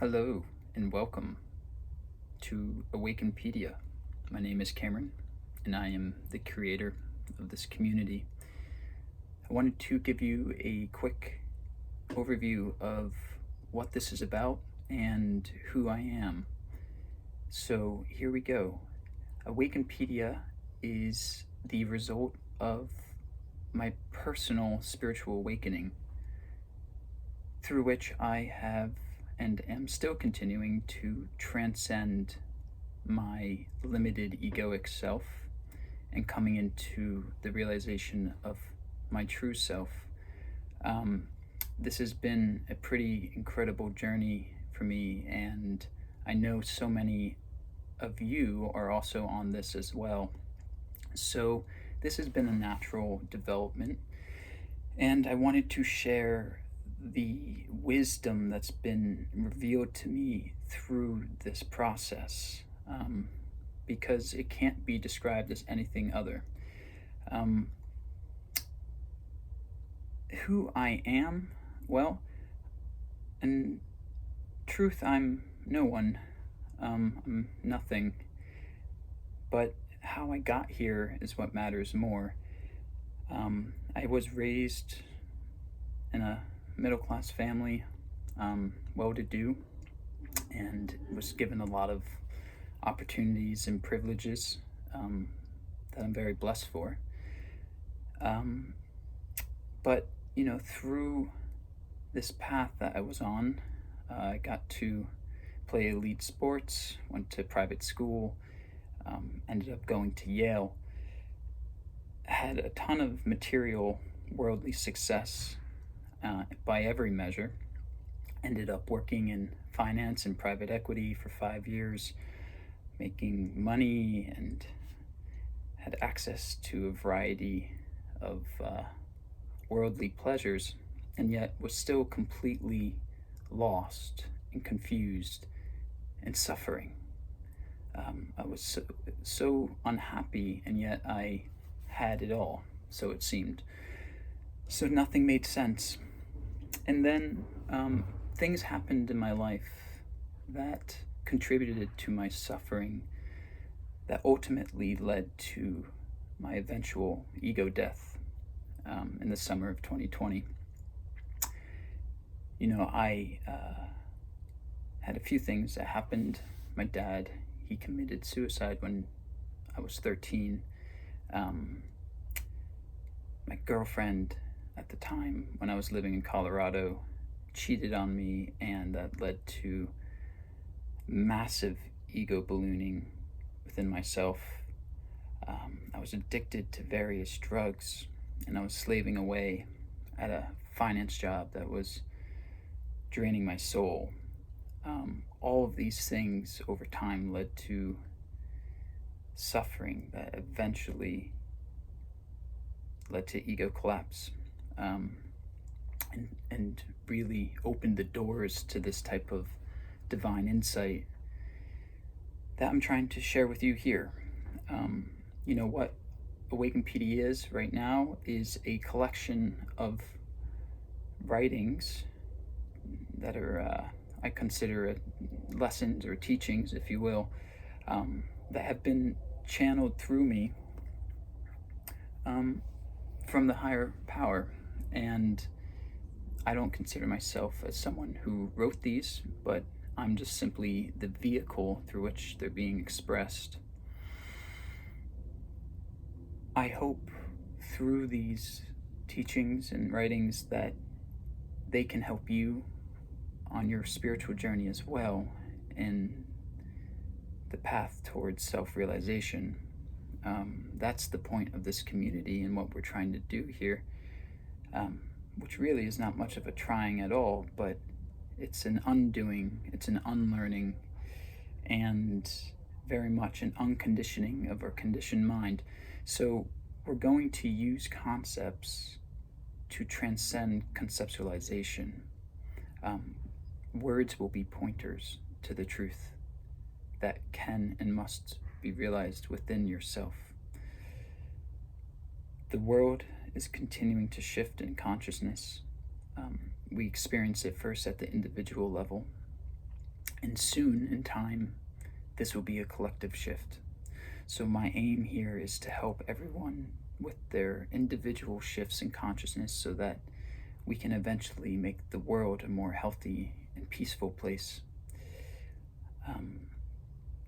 Hello and welcome to AwakenPedia. My name is Cameron and I am the creator of this community. I wanted to give you a quick overview of what this is about and who I am. So here we go. AwakenPedia is the result of my personal spiritual awakening, through which I have and am still continuing to transcend my limited egoic self and coming into the realization of my true self. This has been a pretty incredible journey for me, and I know so many of you are also on this as well. So this has been a natural development, and I wanted to share the wisdom that's been revealed to me through this process, because it can't be described as anything other. Who I am? Well, in truth, I'm no one. I'm nothing. But how I got here is what matters more. I was raised in a middle-class family, well-to-do, and was given a lot of opportunities and privileges that I'm very blessed for. But through this path that I was on, I got to play elite sports, went to private school, ended up going to Yale, had a ton of material worldly success by every measure, ended up working in finance and private equity for 5 years, making money, and had access to a variety of worldly pleasures, and yet was still completely lost and confused and suffering. I was so unhappy, and yet I had it all, so it seemed. So nothing made sense. And then things happened in my life that contributed to my suffering, that ultimately led to my eventual ego death in the summer of 2020. I had a few things that happened. My dad, he committed suicide when I was 13. My girlfriend at the time, when I was living in Colorado, cheated on me, and that led to massive ego ballooning within myself. I was addicted to various drugs, and I was slaving away at a finance job that was draining my soul. All of these things over time led to suffering that eventually led to ego collapse, and really opened the doors to this type of divine insight that I'm trying to share with you here. What AwakenPedia is right now is a collection of writings that are, I consider lessons or teachings, if you will, that have been channeled through me from the higher power. And I don't consider myself as someone who wrote these, but I'm just simply the vehicle through which they're being expressed. I hope through these teachings and writings that they can help you on your spiritual journey as well, in the path towards self-realization. That's the point of this community and what we're trying to do here, which really is not much of a trying at all, but it's an undoing, it's an unlearning, and very much an unconditioning of our conditioned mind. So we're going to use concepts to transcend conceptualization. Words will be pointers to the truth that can and must be realized within yourself. The world is continuing to shift in consciousness. We experience it first at the individual level, And soon in time, this will be a collective shift. So, my aim here is to help everyone with their individual shifts in consciousness so that we can eventually make the world a more healthy and peaceful place. Um,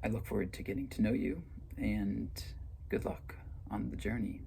I look forward to getting to know you, and good luck on the journey.